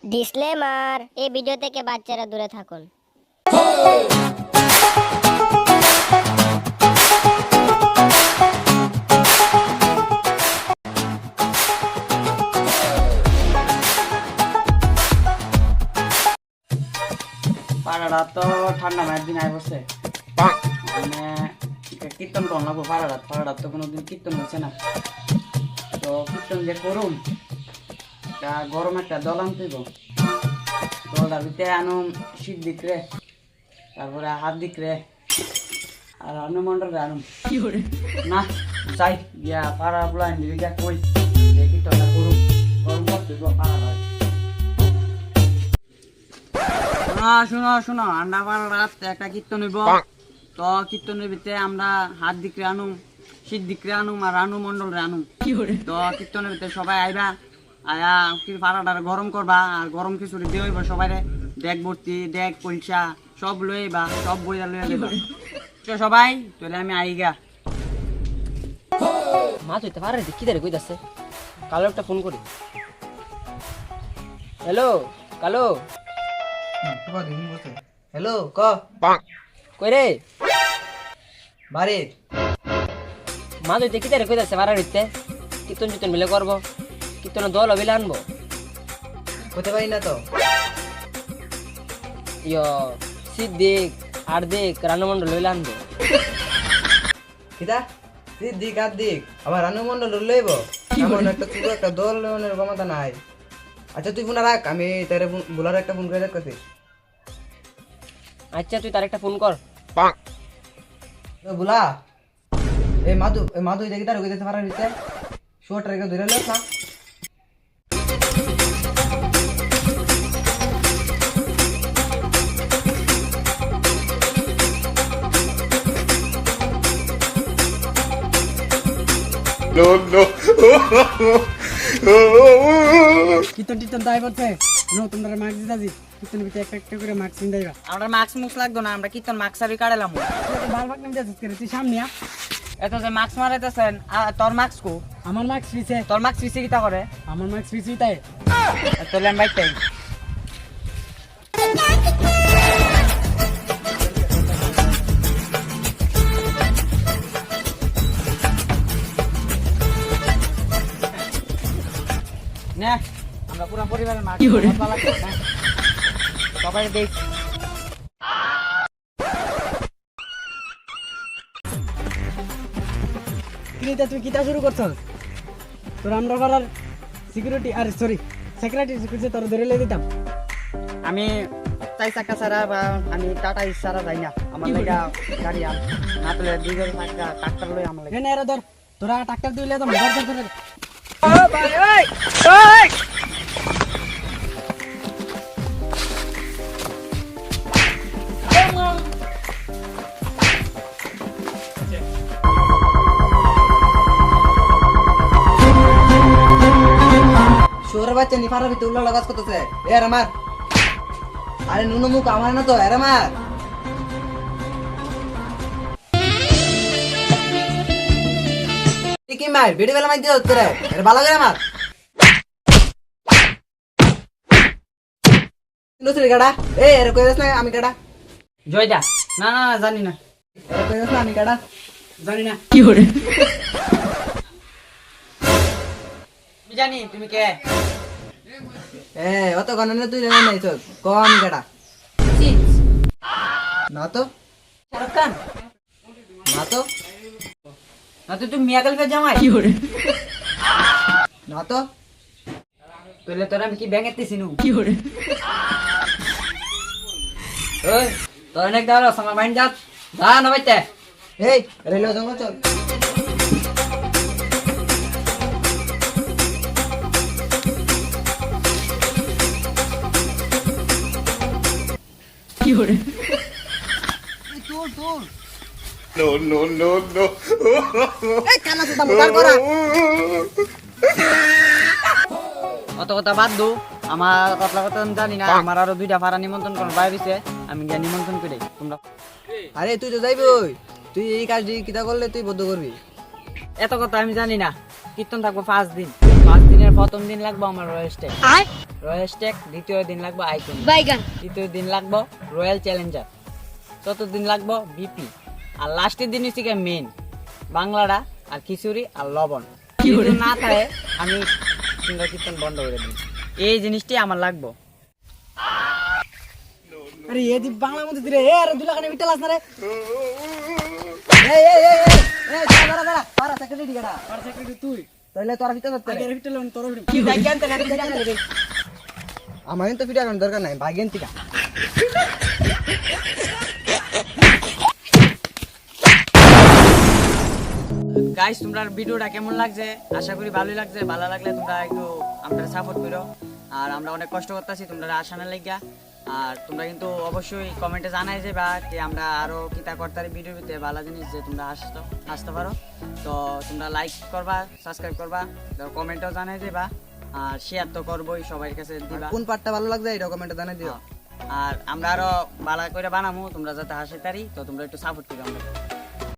Disclaimer, এই video থেকে বাচ্চারা দূরে থাকুন। পাড়াটা তো ঠান্ডা মায়ের দিন আয় বসে মানে কীর্তন করুন লাগবো পাড়াটা তো কোনোদিন কীর্তন হচ্ছে না। তো কীর্তন যে করুন গরম একটা দল আনতেইব, দলটার ভিতরে আনুম শীত দিকরে, তারপরে হাত দিকরে আর হনুমন্ডল আনুম না চাই গিয়া পাড়া বলা গিয়া কই যে কীর্তনটা করুন গরম করতেইব পাড়াটা। শোনো শোনো আন্ডা পাড়াত একটা কীর্তন হইব। তো কীর্তনের ভিতরে আমরা হাত দিকরে আনুম, শীত দিকরে আনুম আর হনুমন্ডল রে আনুম। তো কীর্তনের ভিতরে সবাই আইবা, আয়া কি পাড়াটা গরম করবা আর গরম খিচুড়ি দিয়ে হইব সবাই ডেক ভর্তি ডেক পয়সা সব লইবা, সব বইয়া লইয়া দেবা। তো সবাই তাহলে আমি আইগা। মাছ হইতে পারে কি দাঁড়ে কইতাছে, কালো একটা ফোন করি। হ্যালো কালো, হ্যালো ক কই রে? বাড়ি মাছ হইতে কি দাঁড়ে কইতাছে পাড়ার হইতে কীর্তন টীর্তন মিলে করবো, কীর্তনের দল বিলে আনবো। করতে পারি না তো। ইয় সিদ্দিক আর্দিক রানুমন্ডল বিলে আনবো। কিতা দিক আর দিক আবার রানুমন্ডল লইব, এমন একটা তুই একটা দল নেওয়ার ক্ষমতা নাই। আচ্ছা তুই ফোন রাখ, আমি তার বুলার একটা ফোন করে রাখতেছি। আচ্ছা তুই তার একটা ফোন কর। বুলা এই মাধু দেখি তার হইতেছে পারার ভিতরে শোট রেখে ধরে লোক না। কীর্তন টীর্তন তাই করছে তোমরা মাস্ক দিতাছি, কীর্তনের ভিতরে একটা একটা করে মাস্ক নিয়ে যাইবা। আমরা মাস্ক মুক্স লাগতো না, আমরা কীর্তন মাস্ক সারি কাটালাম। ভালো ভাগ নিয়ে যাচ্ছিস তুই সামনে এত যে মাস্ক মারাইতেছেন, তোর মাস্ক কো? আমার মাস্ক ফিসে। তোর মাস্ক ফিসে কিটা করে? আমার মাস্ক ফিসে তাই তাহলে আমি বাইকটাই না, আমরা পুরো পরিবারের মাস্ক সবাই দেখ। তুই কিতা শুরু করছ? তোর আমরা পাড়ার সিকিউরিটি আর সরি সেক্রেটারি সিকিউরিটি তোর ধরে লে দিতাম। আমি তাই চাকা ছাড়া বা আমি টাটা ছাড়া যাই না, আমার লাগা গাড়ি আর না তুলে দুই গাড়ি ট্রাক্টর লই আমার লাগে। এনে ধর তোরা ট্রাক্টর দিলে তো ধর ধর ধরে। ও ভাই ওই ওই শোর বাচ্চা নি পারার ভিতরে উল্লা লাগাস করতেছে। এ আমার আরে নুনো মুখ আমার না তো এর আমার কি মার ভিডিও বেলা মাই দিও তোরে এর ভালো করে আমার নুসরি গাড়া। এ এর কইছস না আমি গাড়া জয়দা? না না না জানি না। এর কইছস না আমি গাড়া জানি না কি করে আমি জানি তুমি কে। এ অত গণনে তুই জানা নাই তো ক আমি গাড়া না তো শাহরুখ খান না তো না তো তুমি মিয়া কালকে জামাই কি করে না তো তোলে তোরা আমি কি ব্যাঙেতে চিনু কি করে। ওই তোর অনেক দাঁড়া আমার মাইন্ড যাত যা না বাইতে। এই রেল জঙ্গল চল। কি করে অত কথা বাদ দো, আমার কথা কথা জানি না। আমার আরো দুইটা ভাড়া নিমন্ত্রণ করার বাইরে দিছে, আমি গিয়ে নিমন্ত্রণ করে তোমরা। আরে তুই তো যাইবই, তুই এই কাজ কিতা করলে তুই বদ্ধ করবি। এত কথা আমি জানি না। কীর্তন থাকবো 5 দিন, 5 দিনের প্রথম দিন লাগবো আমার রেস্টে। রয়্যাল স্টেক, দ্বিতীয় দিন লাগবো আইকন, বাইগান তৃতীয় দিন লাগবো রয়্যাল চ্যালেঞ্জার, চতুর্থ দিন লাগবো বিপি, আর লাস্টের দিন হচ্ছে মেন বাংলাটা আর খিচুড়ি আর লবণ। যদি না থাকে আমি সিঙ্গা কীর্তন বন্ধ করে দিই। এই জিনিসটি আমার লাগবো। আরে এ দি বাংলা মধ্যে দিরে এ আরে দুলাখানে বিটালাস না রে দাঁড়া দাঁড়া পারা সেক্রেটারি গাড়া পারা সেক্রেটারি তুই তাইলে তোরা ভিতর ধরতে আগে ভিতর লন তোর কি জায়গা আনতে না রে আমার তো ফিটা কারণ দরকার নাই, ভাগেন থেকে। গাইস তোমরা ভিডিওটা কেমন লাগছে? আশা করি ভালোই লাগছে। ভালো লাগলে তোমরা একটু আমরা সাপোর্ট করো। আর আমরা অনেক কষ্ট করতেছি তোমরা আসানোর লাগিয়া। আর তোমরা কিন্তু অবশ্যই কমেন্টে জানাই যে বা যে আমরা আরো কিতা করতারি ভিডিওর ভিতরে ভালো জিনিস যে তোমরা আসতে পারো। তো তোমরা লাইক করবা, সাবস্ক্রাইব করবা, কমেন্টও জানাই দিবা, আর শেয়ার তো করবোই, সবার কাছে দিবা। কোন পার্টটা ভালো লাগছে এই কমেন্টে জানাই দিও। আর আমরা আরো ভালো করে বানাবো তোমরা যাতে হাসি তারি। তো তোমরা একটু সাপোর্ট করো আমরা।